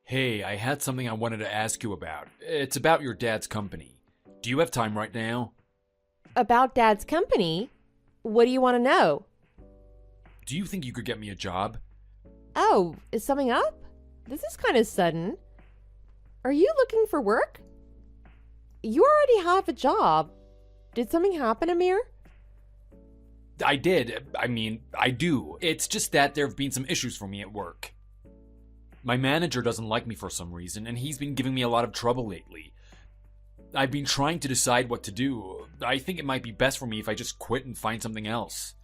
Hey, I had something I wanted to ask you about. It's about your dad's company. Do you have time right now? About Dad's company? What do you want to know? Do you think you could get me a job? Oh, is something up? This is kind of sudden. Are you looking for work? You already have a job. Did something happen, Amir? I did. I do. It's just that there have been some issues for me at work. My manager doesn't like me for some reason, and he's been giving me a lot of trouble lately. I've been trying to decide what to do. I think it might be best for me if I just quit and find something else.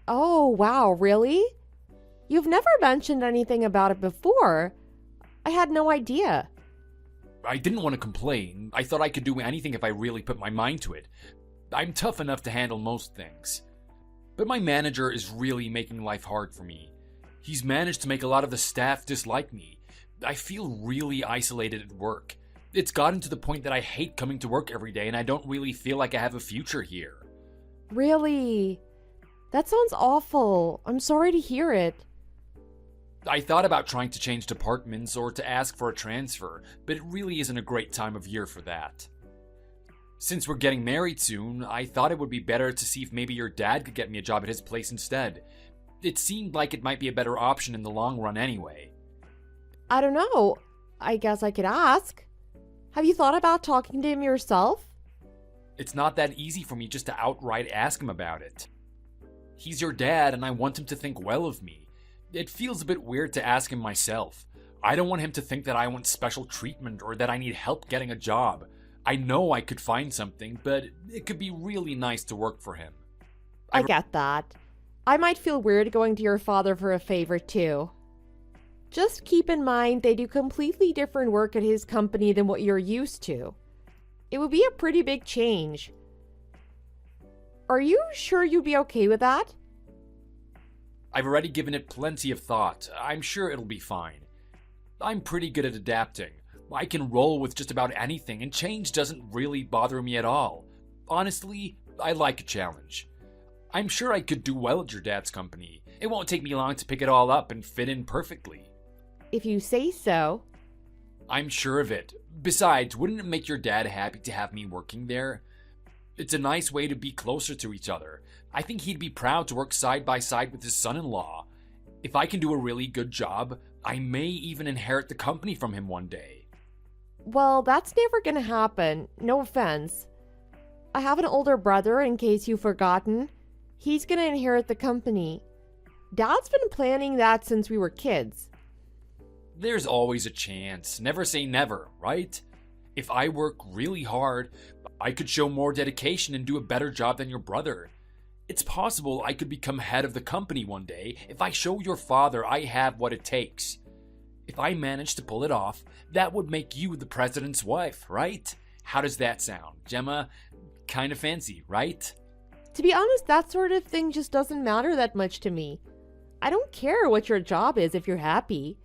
Oh, wow, really? You've never mentioned anything about it before. I had no idea. I didn't want to complain. I thought I could do anything if I really put my mind to it. I'm tough enough to handle most things. But my manager is really making life hard for me. He's managed to make a lot of the staff dislike me. I feel really isolated at work. It's gotten to the point that I hate coming to work every day and I don't really feel like I have a future here. Really? That sounds awful. I'm sorry to hear it. I thought about trying to change departments or to ask for a transfer, but it really isn't a great time of year for that. Since we're getting married soon, I thought it would be better to see if maybe your dad could get me a job at his place instead. It seemed like it might be a better option in the long run anyway. I don't know. I guess I could ask. Have you thought about talking to him yourself? It's not that easy for me just to outright ask him about it. He's your dad and I want him to think well of me. It feels a bit weird to ask him myself. I don't want him to think that I want special treatment or that I need help getting a job. I know I could find something, but it could be really nice to work for him. I get that. I might feel weird going to your father for a favor too. Just keep in mind they do completely different work at his company than what you're used to. It would be a pretty big change. Are you sure you'd be okay with that? I've already given it plenty of thought. I'm sure it'll be fine. I'm pretty good at adapting. I can roll with just about anything, and change doesn't really bother me at all. Honestly, I like a challenge. I'm sure I could do well at your dad's company. It won't take me long to pick it all up and fit in perfectly. If you say so. I'm sure of it. Besides, wouldn't it make your dad happy to have me working there? It's a nice way to be closer to each other. I think he'd be proud to work side by side with his son-in-law. If I can do a really good job, I may even inherit the company from him one day. Well, that's never gonna happen. No offense. I have an older brother, in case you've forgotten. He's gonna inherit the company. Dad's been planning that since we were kids. There's always a chance. Never say never, right? If I work really hard, I could show more dedication and do a better job than your brother. It's possible I could become head of the company one day if I show your father I have what it takes. If I manage to pull it off, that would make you the president's wife, right? How does that sound, Gemma? Kind of fancy, right? To be honest, that sort of thing just doesn't matter that much to me. I don't care what your job is if you're happy.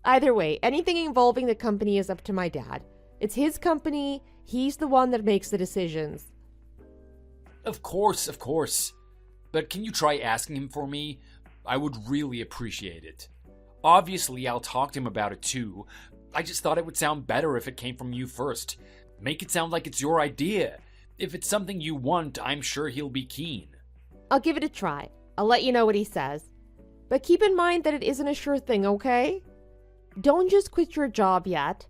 Either way, anything involving the company is up to my dad. It's his company, he's the one that makes the decisions. Of course. But can you try asking him for me? I would really appreciate it. Obviously, I'll talk to him about it too. I just thought it would sound better if it came from you first. Make it sound like it's your idea. If it's something you want, I'm sure he'll be keen. I'll give it a try. I'll let you know what he says. But keep in mind that it isn't a sure thing, okay? Don't just quit your job yet.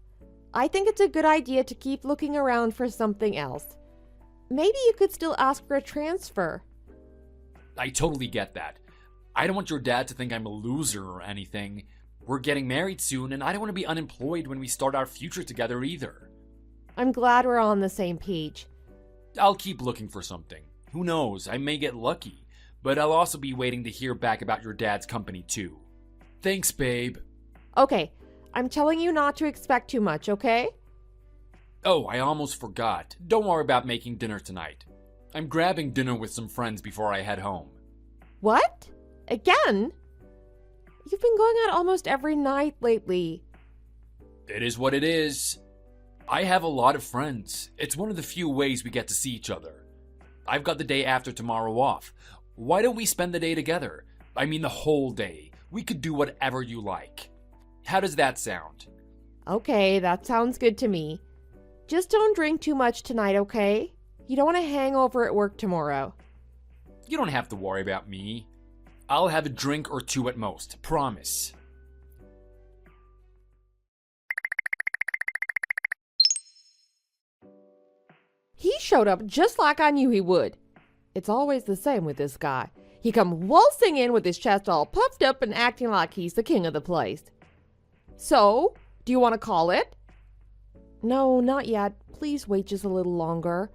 I think it's a good idea to keep looking around for something else. Maybe you could still ask for a transfer. I totally get that. I don't want your dad to think I'm a loser or anything. We're getting married soon, and I don't want to be unemployed when we start our future together either. I'm glad we're on the same page. I'll keep looking for something. Who knows, I may get lucky. But I'll also be waiting to hear back about your dad's company too. Thanks, babe. Okay, I'm telling you not to expect too much, okay? Oh, I almost forgot. Don't worry about making dinner tonight. I'm grabbing dinner with some friends before I head home. What? Again? You've been going out almost every night lately. It is what it is. I have a lot of friends. It's one of the few ways we get to see each other. I've got the day after tomorrow off. Why don't we spend the day together? I mean the whole day. We could do whatever you like. How does that sound? Okay, that sounds good to me. Just don't drink too much tonight, okay? You don't want a hangover at work tomorrow. You don't have to worry about me. I'll have a drink or two at most, promise. He showed up just like I knew he would. It's always the same with this guy. He come waltzing in with his chest all puffed up and acting like he's the king of the place. So, do you want to call it? No, not yet. Please wait just a little longer.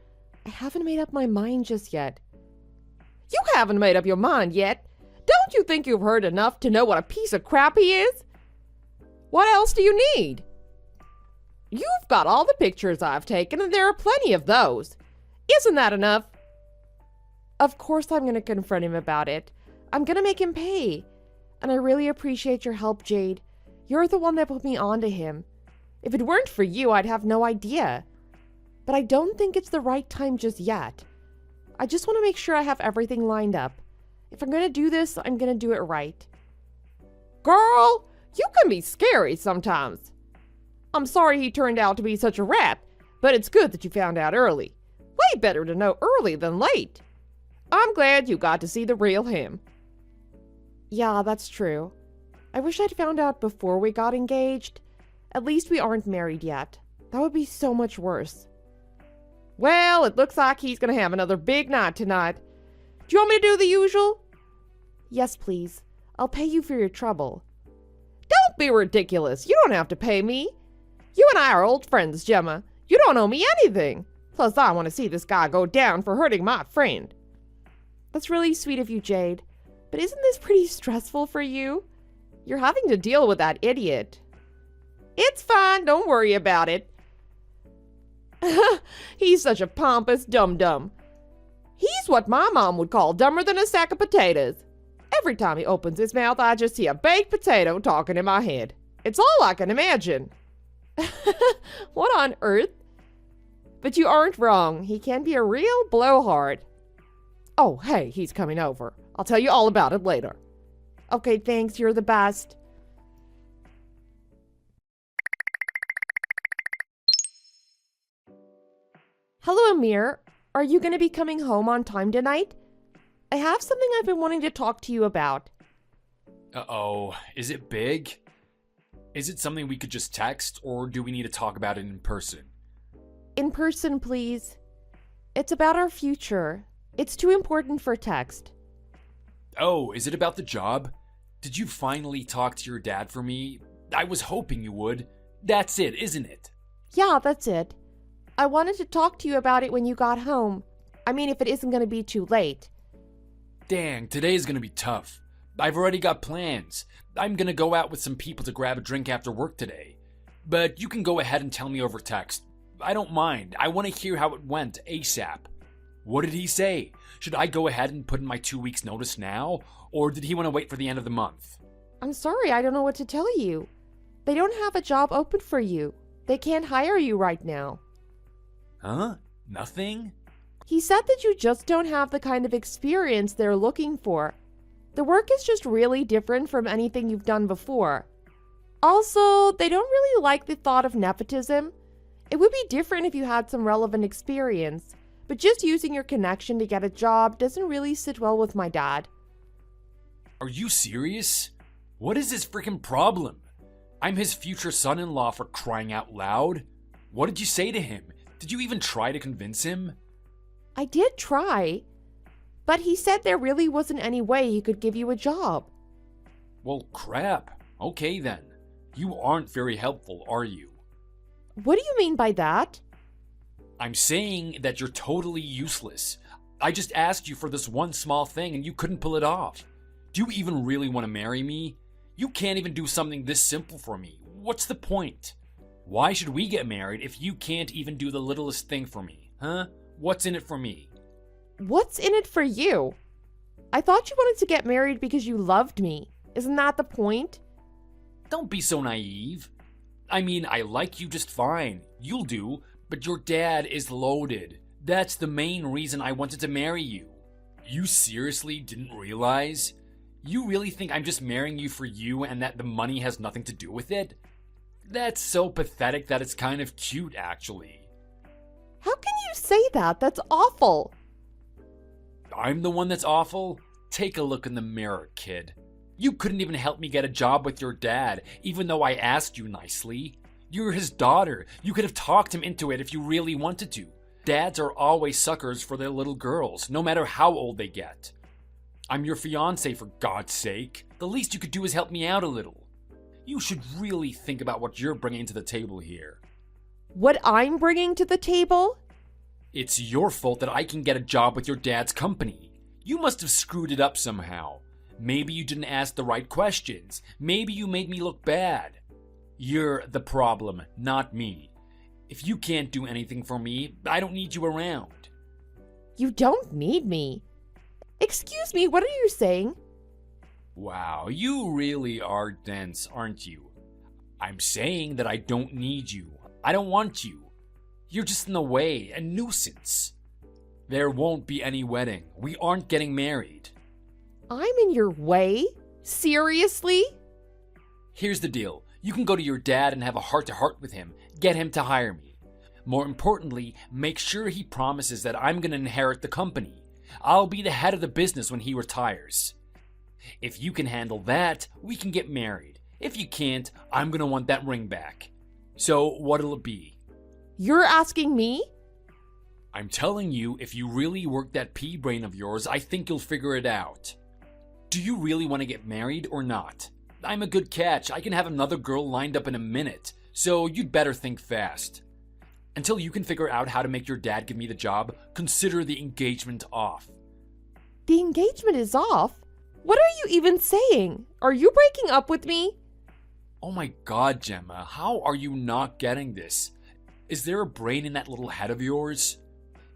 I haven't made up my mind just yet. You haven't made up your mind yet? Don't you think you've heard enough to know what a piece of crap he is? What else do you need? You've got all the pictures I've taken, and there are plenty of those. Isn't that enough? Of course I'm going to confront him about it. I'm going to make him pay. And I really appreciate your help, Jade. You're the one that put me on to him. If it weren't for you, I'd have no idea. But I don't think it's the right time just yet. I just want to make sure I have everything lined up. If I'm going to do this, I'm going to do it right. Girl, you can be scary sometimes. I'm sorry he turned out to be such a rat, but it's good that you found out early. Way better to know early than late. I'm glad you got to see the real him. Yeah, that's true. I wish I'd found out before we got engaged. At least we aren't married yet. That would be so much worse. Well, it looks like he's going to have another big night tonight. Do you want me to do the usual? Yes, please. I'll pay you for your trouble. Don't be ridiculous. You don't have to pay me. You and I are old friends, Gemma. You don't owe me anything. Plus, I want to see this guy go down for hurting my friend. That's really sweet of you, Jade. But isn't this pretty stressful for you? You're having to deal with that idiot. It's fine. Don't worry about it. He's such a pompous dum-dum. He's what my mom would call dumber than a sack of potatoes. Every time he opens his mouth, I just see a baked potato talking in my head. It's all I can imagine. What on earth? But you aren't wrong. He can be a real blowhard. Oh, hey, he's coming over. I'll tell you all about it later. Okay, thanks. You're the best. Hello, Amir. Are you going to be coming home on time tonight? I have something I've been wanting to talk to you about. Uh-oh. Is it big? Is it something we could just text, or do we need to talk about it in person? In person, please. It's about our future. It's too important for text. Oh, is it about the job? Did you finally talk to your dad for me? I was hoping you would. That's it, isn't it? Yeah, that's it. I wanted to talk to you about it when you got home. I mean, if it isn't going to be too late. Dang, today's gonna be tough. I've already got plans. I'm gonna go out with some people to grab a drink after work today. But you can go ahead and tell me over text. I don't mind. I want to hear how it went ASAP. What did he say? Should I go ahead and put in my 2 weeks notice now? Or did he want to wait for the end of the month? I'm sorry, I don't know what to tell you. They don't have a job open for you. They can't hire you right now. Huh? Nothing? He said that you just don't have the kind of experience they're looking for. The work is just really different from anything you've done before. Also, they don't really like the thought of nepotism. It would be different if you had some relevant experience, but just using your connection to get a job doesn't really sit well with my dad. Are you serious? What is his freaking problem? I'm his future son-in-law, for crying out loud. What did you say to him? Did you even try to convince him? I did try, but he said there really wasn't any way he could give you a job. Well, crap. Okay then. You aren't very helpful, are you? What do you mean by that? I'm saying that you're totally useless. I just asked you for this one small thing and you couldn't pull it off. Do you even really want to marry me? You can't even do something this simple for me. What's the point? Why should we get married if you can't even do the littlest thing for me, huh? What's in it for me? What's in it for you? I thought you wanted to get married because you loved me. Isn't that the point? Don't be so naive. I mean, I like you just fine. You'll do, but your dad is loaded. That's the main reason I wanted to marry you. You seriously didn't realize? You really think I'm just marrying you for you and that the money has nothing to do with it? That's so pathetic that it's kind of cute, actually. How can you say that? That's awful. I'm the one that's awful? Take a look in the mirror, kid. You couldn't even help me get a job with your dad, even though I asked you nicely. You're his daughter. You could have talked him into it if you really wanted to. Dads are always suckers for their little girls, no matter how old they get. I'm your fiance, for God's sake. The least you could do is help me out a little. You should really think about what you're bringing to the table here. What I'm bringing to the table? It's your fault that I can get a job with your dad's company. You must have screwed it up somehow. Maybe you didn't ask the right questions. Maybe you made me look bad. You're the problem, not me. If you can't do anything for me, I don't need you around. You don't need me. Excuse me, what are you saying? Wow, you really are dense, aren't you? I'm saying that I don't need you. I don't want you. You're just in the way, a nuisance. There won't be any wedding. We aren't getting married. I'm in your way? Seriously? Here's the deal. You can go to your dad and have a heart-to-heart with him. Get him to hire me. More importantly, make sure he promises that I'm going to inherit the company. I'll be the head of the business when he retires. If you can handle that, we can get married. If you can't, I'm going to want that ring back. So what'll it be? You're asking me? I'm telling you, if you really work that pea brain of yours, I think you'll figure it out. Do you really want to get married or not? I'm a good catch. I can have another girl lined up in a minute, so you'd better think fast. Until you can figure out how to make your dad give me the job, consider the engagement off. The engagement is off? What are you even saying? Are you breaking up with me? Oh my God, Gemma, how are you not getting this? Is there a brain in that little head of yours?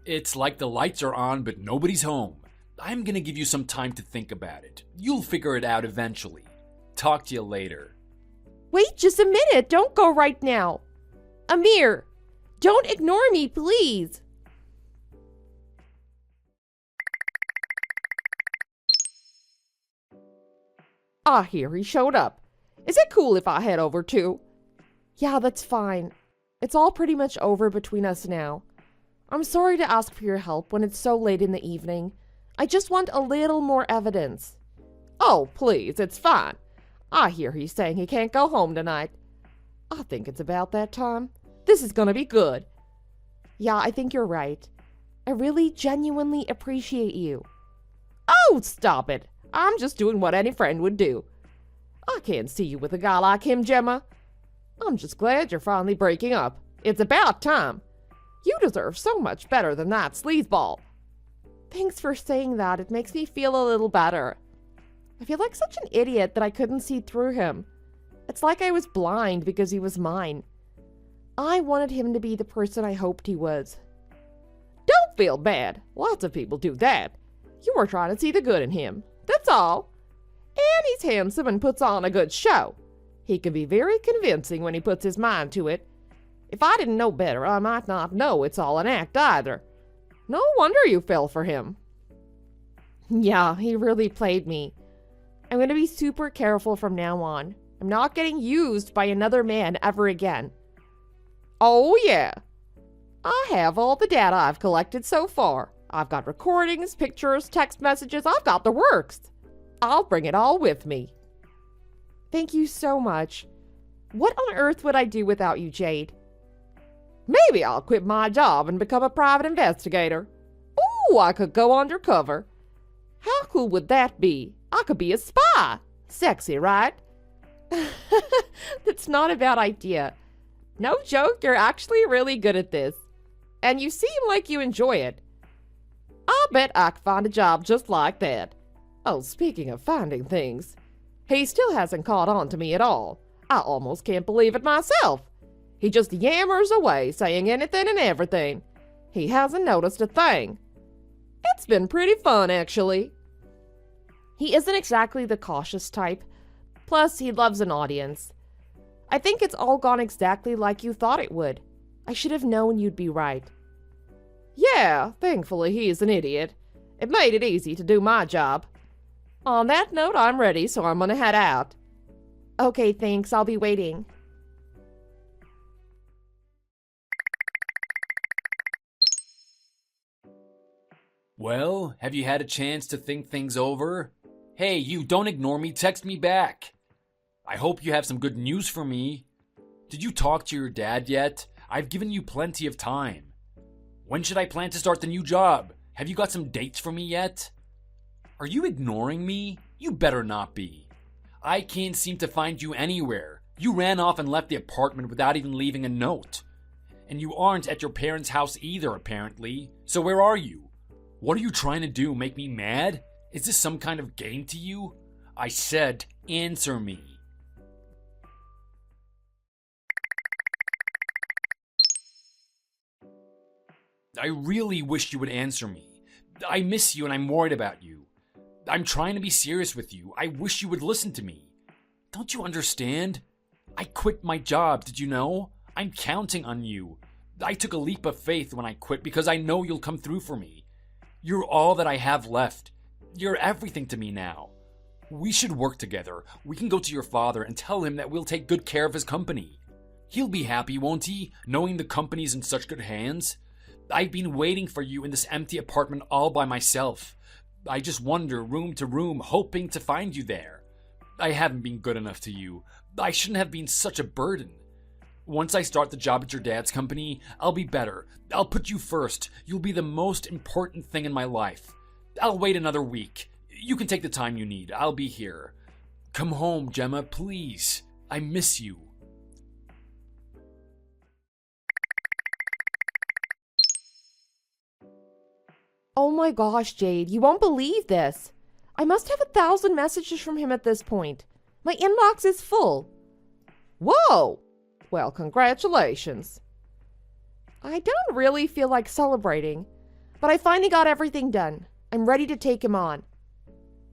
It's like the lights are on, but nobody's home. I'm gonna give you some time to think about it. You'll figure it out eventually. Talk to you later. Wait just a minute. Don't go right now. Amir, don't ignore me, please. Ah, here he showed up. Is it cool if I head over too? Yeah, that's fine. It's all pretty much over between us now. I'm sorry to ask for your help when it's so late in the evening. I just want a little more evidence. Oh, please, it's fine. I hear he's saying he can't go home tonight. I think it's about that time. This is gonna be good. Yeah, I think you're right. I really genuinely appreciate you. Oh, stop it. I'm just doing what any friend would do. I can't see you with a guy like him, Gemma. I'm just glad you're finally breaking up. It's about time. You deserve so much better than that sleazeball. Thanks for saying that. It makes me feel a little better. I feel like such an idiot that I couldn't see through him. It's like I was blind because he was mine. I wanted him to be the person I hoped he was. Don't feel bad. Lots of people do that. You were trying to see the good in him. That's all. And he's handsome and puts on a good show. He can be very convincing when he puts his mind to it. If I didn't know better, I might not know it's all an act either. No wonder you fell for him. Yeah, he really played me. I'm going to be super careful from now on. I'm not getting used by another man ever again. Oh, yeah. I have all the data I've collected so far. I've got recordings, pictures, text messages. I've got the works. I'll bring it all with me. Thank you so much. What on earth would I do without you, Jade? Maybe I'll quit my job and become a private investigator. Ooh, I could go undercover. How cool would that be? I could be a spy. Sexy, right? That's not a bad idea. No joke, you're actually really good at this. And you seem like you enjoy it. I'll bet I could find a job just like that. Oh, speaking of finding things, he still hasn't caught on to me at all. I almost can't believe it myself. He just yammers away, saying anything and everything. He hasn't noticed a thing. It's been pretty fun, actually. He isn't exactly the cautious type. Plus, he loves an audience. I think it's all gone exactly like you thought it would. I should have known you'd be right. Yeah, thankfully he's an idiot. It made it easy to do my job. On that note, I'm ready, so I'm gonna head out. Okay, thanks. I'll be waiting. Well, have you had a chance to think things over? Hey, you, don't ignore me, text me back. I hope you have some good news for me. Did you talk to your dad yet? I've given you plenty of time. When should I plan to start the new job? Have you got some dates for me yet? Are you ignoring me? You better not be. I can't seem to find you anywhere. You ran off and left the apartment without even leaving a note. And you aren't at your parents' house either, apparently. So where are you? What are you trying to do? Make me mad? Is this some kind of game to you? I said, answer me. I really wish you would answer me. I miss you and I'm worried about you. I'm trying to be serious with you. I wish you would listen to me. Don't you understand? I quit my job, did you know? I'm counting on you. I took a leap of faith when I quit because I know you'll come through for me. You're all that I have left. You're everything to me now. We should work together. We can go to your father and tell him that we'll take good care of his company. He'll be happy, won't he, knowing the company's in such good hands? I've been waiting for you in this empty apartment all by myself. I just wander room to room, hoping to find you there. I haven't been good enough to you. I shouldn't have been such a burden. Once I start the job at your dad's company, I'll be better. I'll put you first. You'll be the most important thing in my life. I'll wait another week. You can take the time you need. I'll be here. Come home, Gemma, please. I miss you. Oh my gosh, Jade, you won't believe this. I must have 1,000 messages from him at this point. My inbox is full. Whoa! Well, congratulations. I don't really feel like celebrating, but I finally got everything done. I'm ready to take him on.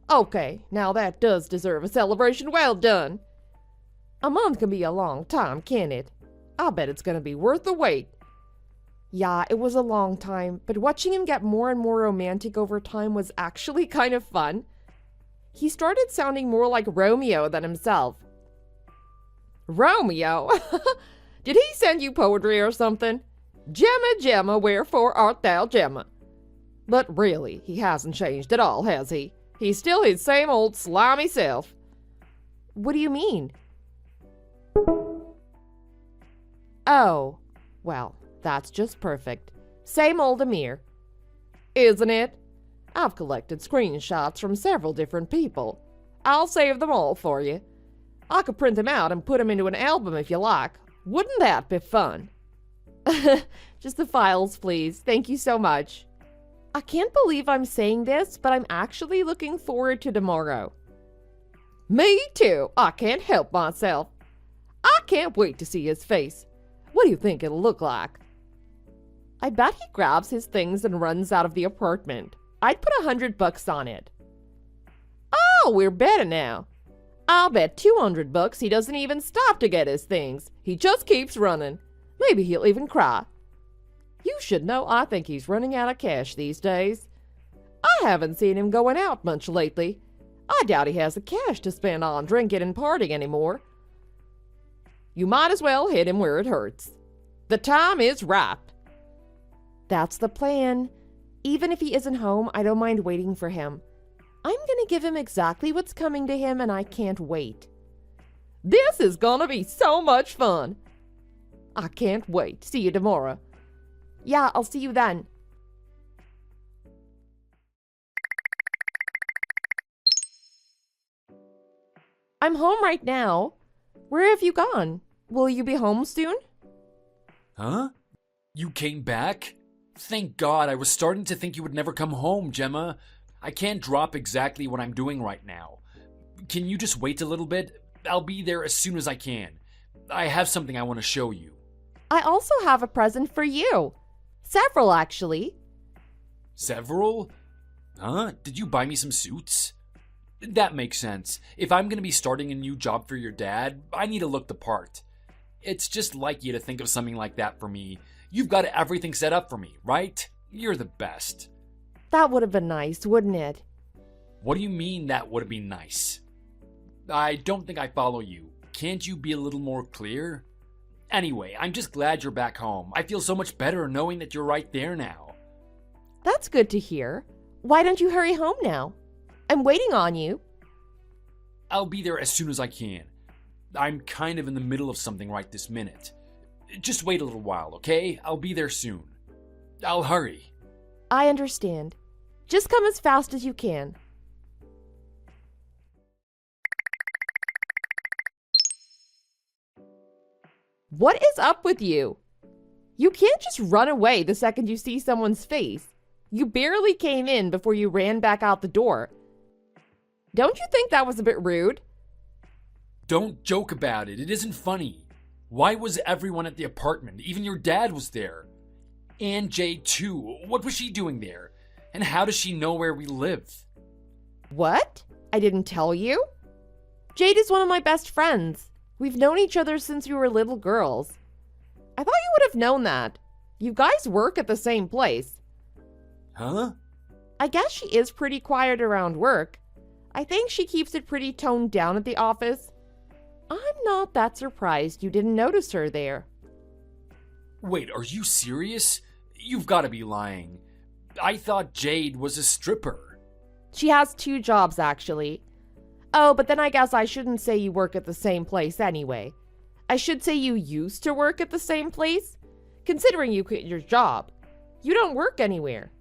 Okay, now that does deserve a celebration. Well done. A month can be a long time, can't it? I'll bet it's gonna be worth the wait. Yeah, it was a long time, but watching him get more and more romantic over time was actually kind of fun. He started sounding more like Romeo than himself. Romeo? Did he send you poetry or something? Gemma, Gemma, wherefore art thou Gemma? But really, he hasn't changed at all, has he? He's still his same old slimy self. What do you mean? Oh, well, that's just perfect. Same old Amir. Isn't it? I've collected screenshots from several different people. I'll save them all for you. I could print them out and put them into an album if you like. Wouldn't that be fun? Just the files, please. Thank you so much. I can't believe I'm saying this, but I'm actually looking forward to tomorrow. Me too. I can't help myself. I can't wait to see his face. What do you think it'll look like? I bet he grabs his things and runs out of the apartment. I'd put $100 on it. Oh, we're better now. I'll bet $200 he doesn't even stop to get his things. He just keeps running. Maybe he'll even cry. You should know I think he's running out of cash these days. I haven't seen him going out much lately. I doubt he has the cash to spend on drinking and partying anymore. You might as well hit him where it hurts. The time is right. That's the plan. Even if he isn't home, I don't mind waiting for him. I'm gonna give him exactly what's coming to him, and I can't wait. This is gonna be so much fun. I can't wait. See you tomorrow. Yeah, I'll see you then. I'm home right now. Where have you gone? Will you be home soon? Huh? You came back? Thank God, I was starting to think you would never come home, Gemma. I can't drop exactly what I'm doing right now. Can you just wait a little bit? I'll be there as soon as I can. I have something I want to show you. I also have a present for you. Several, actually. Several? Huh? Did you buy me some suits? That makes sense. If I'm going to be starting a new job for your dad, I need to look the part. It's just like you to think of something like that for me. You've got everything set up for me, right? You're the best. That would have been nice, wouldn't it? What do you mean that would have been nice? I don't think I follow you. Can't you be a little more clear? Anyway, I'm just glad you're back home. I feel so much better knowing that you're right there now. That's good to hear. Why don't you hurry home now? I'm waiting on you. I'll be there as soon as I can. I'm kind of in the middle of something right this minute. Just wait a little while, okay? I'll be there soon. I'll hurry. I understand. Just come as fast as you can. What is up with you? You can't just run away the second you see someone's face. You barely came in before you ran back out the door. Don't you think that was a bit rude? Don't joke about it. It isn't funny. Why was everyone at the apartment? Even your dad was there. And Jade too. What was she doing there? And how does she know where we live? What? I didn't tell you? Jade is one of my best friends. We've known each other since we were little girls. I thought you would have known that. You guys work at the same place. Huh? I guess she is pretty quiet around work. I think she keeps it pretty toned down at the office. I'm not that surprised you didn't notice her there. Wait, are you serious? You've got to be lying. I thought Jade was a stripper. She has 2 jobs, actually. Oh, but then I guess I shouldn't say you work at the same place anyway. I should say you used to work at the same place, considering you quit your job. You don't work anywhere.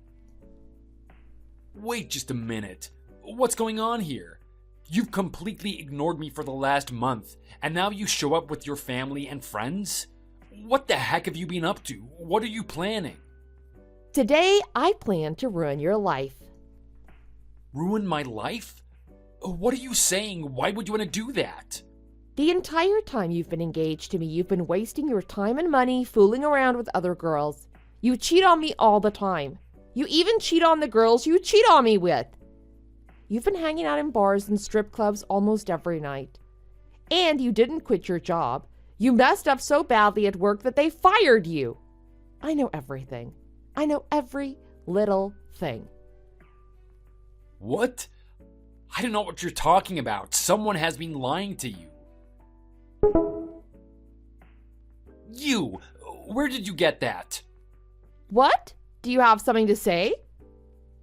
Wait just a minute. What's going on here? You've completely ignored me for the last month, and now you show up with your family and friends? What the heck have you been up to? What are you planning? Today, I plan to ruin your life. Ruin my life? What are you saying? Why would you want to do that? The entire time you've been engaged to me, you've been wasting your time and money fooling around with other girls. You cheat on me all the time. You even cheat on the girls you cheat on me with. You've been hanging out in bars and strip clubs almost every night. And you didn't quit your job. You messed up so badly at work that they fired you. I know everything. I know every little thing. What? I don't know what you're talking about. Someone has been lying to you. You! Where did you get that? What? Do you have something to say?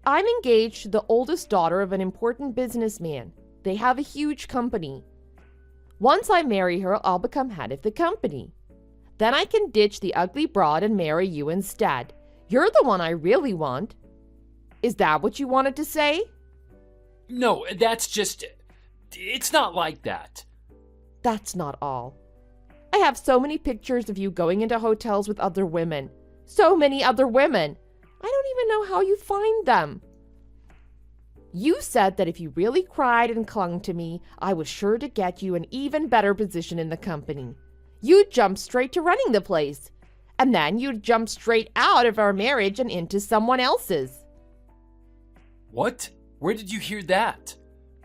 I'm engaged to the oldest daughter of an important businessman. They have a huge company. Once I marry her, I'll become head of the company. Then I can ditch the ugly broad and marry you instead. You're the one I really want. Is that what you wanted to say? No, that's just... It's not like that. That's not all. I have so many pictures of you going into hotels with other women. So many other women. I don't even know how you find them. You said that if you really cried and clung to me, I was sure to get you an even better position in the company. You'd jump straight to running the place. And then you'd jump straight out of our marriage and into someone else's. What? Where did you hear that?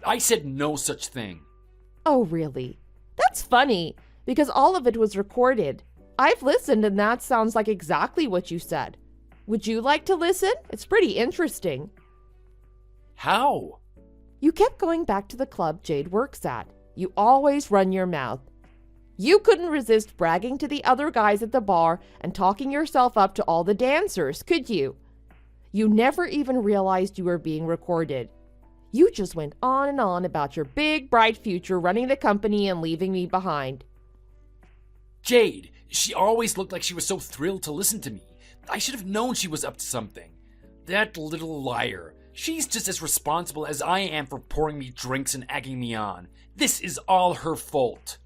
I said no such thing. Oh, really? That's funny, because all of it was recorded. I've listened and that sounds like exactly what you said. Would you like to listen? It's pretty interesting. How? You kept going back to the club Jade works at. You always run your mouth. You couldn't resist bragging to the other guys at the bar and talking yourself up to all the dancers, could you? You never even realized you were being recorded. You just went on and on about your big, bright future running the company and leaving me behind. Jade, she always looked like she was so thrilled to listen to me. I should have known she was up to something. That little liar. She's just as responsible as I am for pouring me drinks and egging me on. This is all her fault.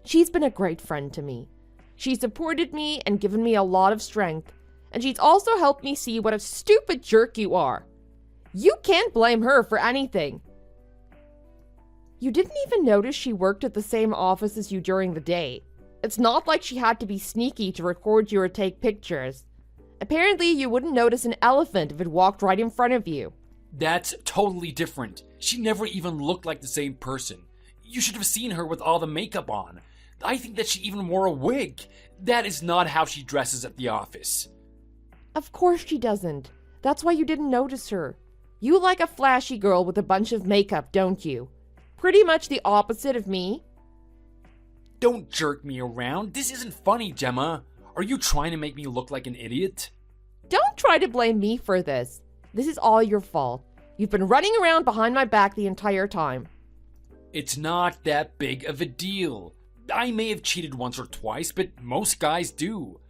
She's been a great friend to me. She's supported me and given me a lot of strength. And she's also helped me see what a stupid jerk you are. You can't blame her for anything. You didn't even notice she worked at the same office as you during the day. It's not like she had to be sneaky to record you or take pictures. Apparently, you wouldn't notice an elephant if it walked right in front of you. That's totally different. She never even looked like the same person. You should have seen her with all the makeup on. I think that she even wore a wig. That is not how she dresses at the office. Of course she doesn't. That's why you didn't notice her. You like a flashy girl with a bunch of makeup, don't you? Pretty much the opposite of me. Don't jerk me around. This isn't funny, Gemma. Are you trying to make me look like an idiot? Don't try to blame me for this. This is all your fault. You've been running around behind my back the entire time. It's not that big of a deal. I may have cheated once or twice, but most guys do.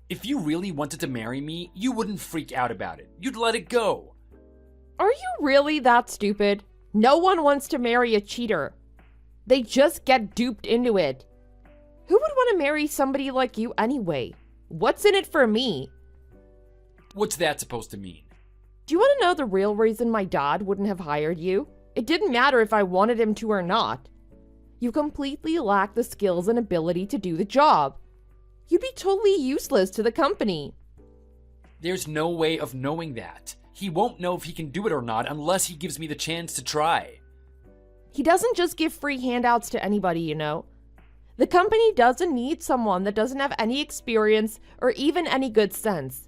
If you really wanted to marry me, you wouldn't freak out about it. You'd let it go. Are you really that stupid? No one wants to marry a cheater. They just get duped into it. Who would want to marry somebody like you anyway? What's in it for me? What's that supposed to mean? Do you want to know the real reason my dad wouldn't have hired you? It didn't matter if I wanted him to or not. You completely lack the skills and ability to do the job. You'd be totally useless to the company. There's no way of knowing that. He won't know if he can do it or not unless he gives me the chance to try. He doesn't just give free handouts to anybody, you know. The company doesn't need someone that doesn't have any experience or even any good sense.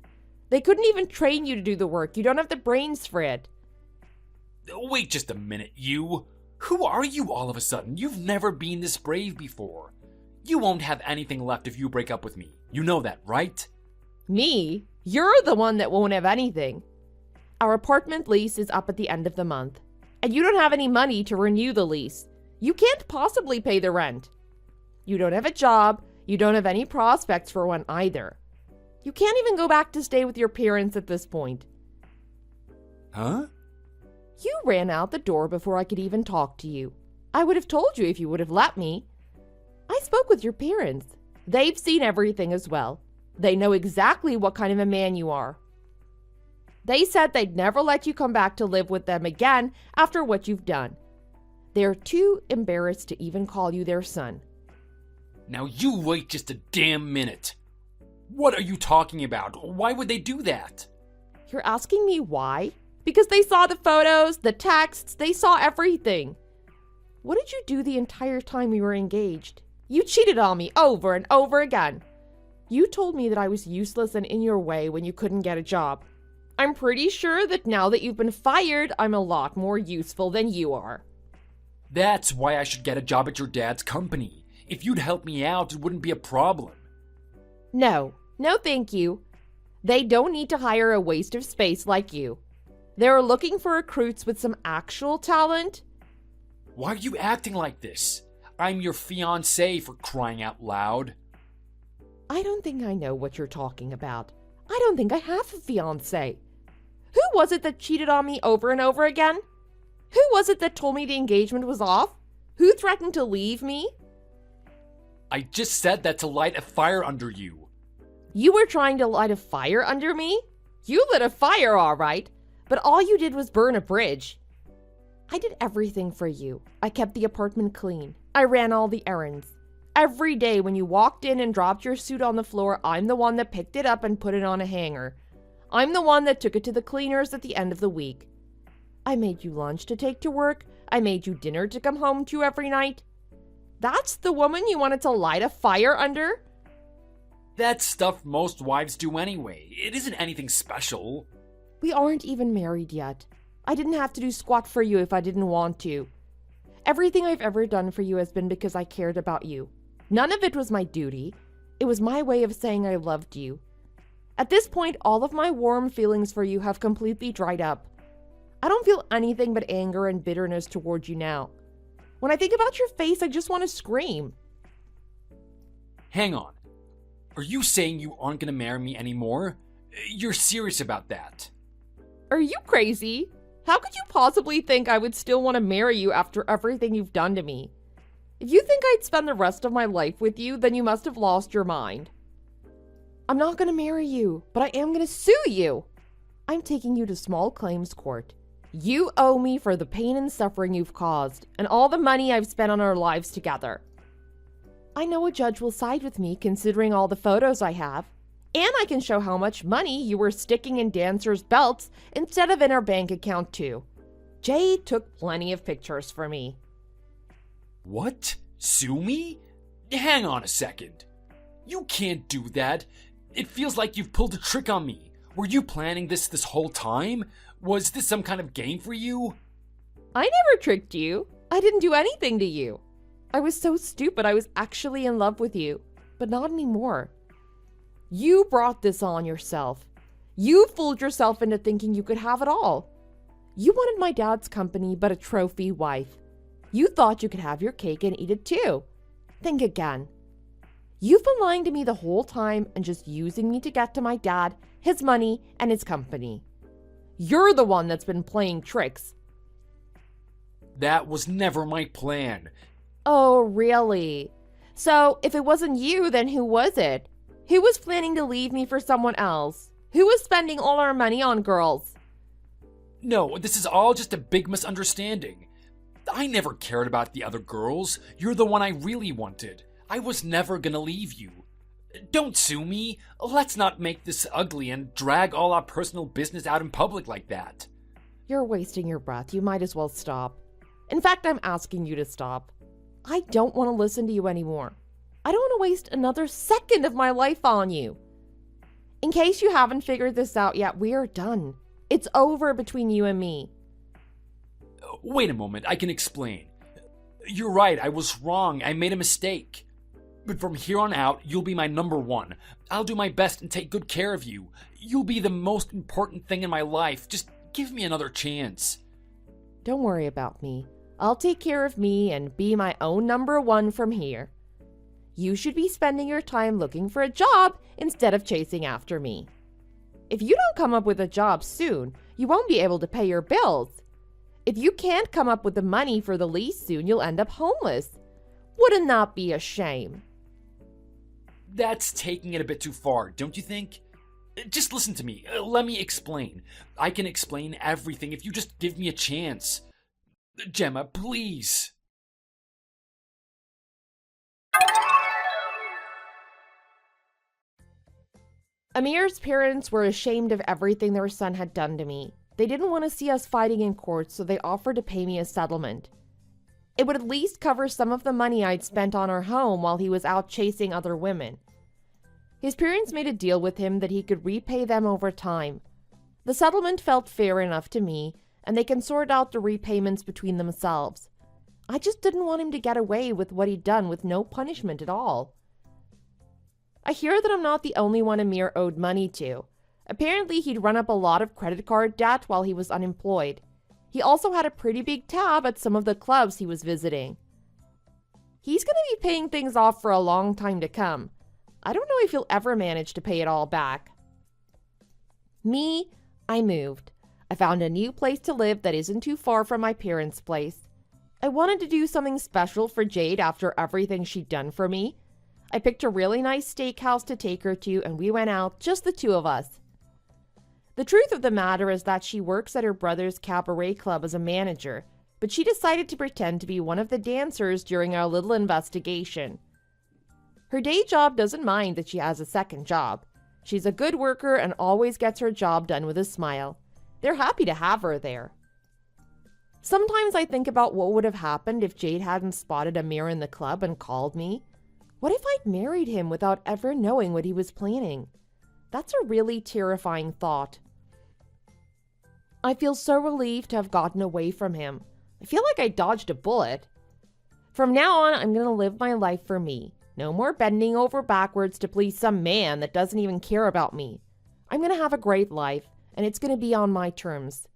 They couldn't even train you to do the work. You don't have the brains for it. Wait just a minute, you. Who are you all of a sudden? You've never been this brave before. You won't have anything left if you break up with me. You know that, right? Me? You're the one that won't have anything. Our apartment lease is up at the end of the month, and you don't have any money to renew the lease. You can't possibly pay the rent. You don't have a job. You don't have any prospects for one either. You can't even go back to stay with your parents at this point. Huh? You ran out the door before I could even talk to you. I would have told you if you would have let me. I spoke with your parents. They've seen everything as well. They know exactly what kind of a man you are. They said they'd never let you come back to live with them again after what you've done. They're too embarrassed to even call you their son. Now you wait just a damn minute. What are you talking about? Why would they do that? You're asking me why? Because they saw the photos, the texts, they saw everything. What did you do the entire time we were engaged? You cheated on me over and over again. You told me that I was useless and in your way when you couldn't get a job. I'm pretty sure that now that you've been fired, I'm a lot more useful than you are. That's why I should get a job at your dad's company. If you'd help me out, it wouldn't be a problem. No thank you. They don't need to hire a waste of space like you. They're looking for recruits with some actual talent. Why are you acting like this? I'm your fiance, for crying out loud. I don't think I know what you're talking about. I don't think I have a fiance. Who was it that cheated on me over and over again? Who was it that told me the engagement was off? Who threatened to leave me? I just said that to light a fire under you. You were trying to light a fire under me? You lit a fire, all right, but all you did was burn a bridge. I did everything for you. I kept the apartment clean. I ran all the errands. Every day when you walked in and dropped your suit on the floor, I'm the one that picked it up and put it on a hanger. I'm the one that took it to the cleaners at the end of the week. I made you lunch to take to work. I made you dinner to come home to every night. That's the woman you wanted to light a fire under? That's stuff most wives do anyway. It isn't anything special. We aren't even married yet. I didn't have to do squat for you if I didn't want to. Everything I've ever done for you has been because I cared about you. None of it was my duty. It was my way of saying I loved you. At this point, all of my warm feelings for you have completely dried up. I don't feel anything but anger and bitterness towards you now. When I think about your face, I just want to scream. Hang on. Are you saying you aren't going to marry me anymore? You're serious about that? Are you crazy? How could you possibly think I would still want to marry you after everything you've done to me? If you think I'd spend the rest of my life with you, then you must have lost your mind. I'm not going to marry you, but I am going to sue you. I'm taking you to small claims court. You owe me for the pain and suffering you've caused, and all the money I've spent on our lives together. I know a judge will side with me considering all the photos I have, and I can show how much money you were sticking in dancers' belts instead of in our bank account too. Jay took plenty of pictures for me. What? Sue me? Hang on a second. You can't do that. It feels like you've pulled a trick on me. Were you planning this whole time? Was this some kind of game for you? I never tricked you. I didn't do anything to you. I was so stupid I was actually in love with you, but not anymore. You brought this on yourself. You fooled yourself into thinking you could have it all. You wanted my dad's company, but a trophy wife. You thought you could have your cake and eat it too. Think again. You've been lying to me the whole time and just using me to get to my dad, his money, and his company. You're the one that's been playing tricks. That was never my plan. Oh, really? So, if it wasn't you, then who was it? Who was planning to leave me for someone else? Who was spending all our money on girls? No, this is all just a big misunderstanding. I never cared about the other girls. You're the one I really wanted. I was never gonna leave you. Don't sue me. Let's not make this ugly and drag all our personal business out in public like that. You're wasting your breath. You might as well stop. In fact, I'm asking you to stop. I don't want to listen to you anymore. I don't want to waste another second of my life on you. In case you haven't figured this out yet, we are done. It's over between you and me. Wait a moment, I can explain. You're right, I was wrong. I made a mistake. But from here on out, you'll be my number one. I'll do my best and take good care of you. You'll be the most important thing in my life. Just give me another chance. Don't worry about me. I'll take care of me and be my own number one from here. You should be spending your time looking for a job instead of chasing after me. If you don't come up with a job soon, you won't be able to pay your bills. If you can't come up with the money for the lease soon, you'll end up homeless. Wouldn't that be a shame? That's taking it a bit too far, don't you think? Just listen to me. Let me explain. I can explain everything if you just give me a chance. Gemma, please. Amir's parents were ashamed of everything their son had done to me. They didn't want to see us fighting in court, so they offered to pay me a settlement. It would at least cover some of the money I'd spent on our home while he was out chasing other women. His parents made a deal with him that he could repay them over time. The settlement felt fair enough to me, and they can sort out the repayments between themselves. I just didn't want him to get away with what he'd done with no punishment at all. I hear that I'm not the only one Amir owed money to. Apparently, he'd run up a lot of credit card debt while he was unemployed. He also had a pretty big tab at some of the clubs he was visiting. He's going to be paying things off for a long time to come. I don't know if he'll ever manage to pay it all back. Me, I moved. I found a new place to live that isn't too far from my parents' place. I wanted to do something special for Jade after everything she'd done for me. I picked a really nice steakhouse to take her to, and we went out, just the two of us. The truth of the matter is that she works at her brother's cabaret club as a manager, but she decided to pretend to be one of the dancers during our little investigation. Her day job doesn't mind that she has a second job. She's a good worker and always gets her job done with a smile. They're happy to have her there. Sometimes I think about what would have happened if Jade hadn't spotted Amir in the club and called me. What if I'd married him without ever knowing what he was planning? That's a really terrifying thought. I feel so relieved to have gotten away from him. I feel like I dodged a bullet. From now on, I'm going to live my life for me. No more bending over backwards to please some man that doesn't even care about me. I'm going to have a great life, and it's going to be on my terms.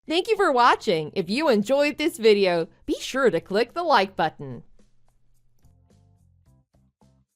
Thank you for watching. If you enjoyed this video, be sure to click the like button.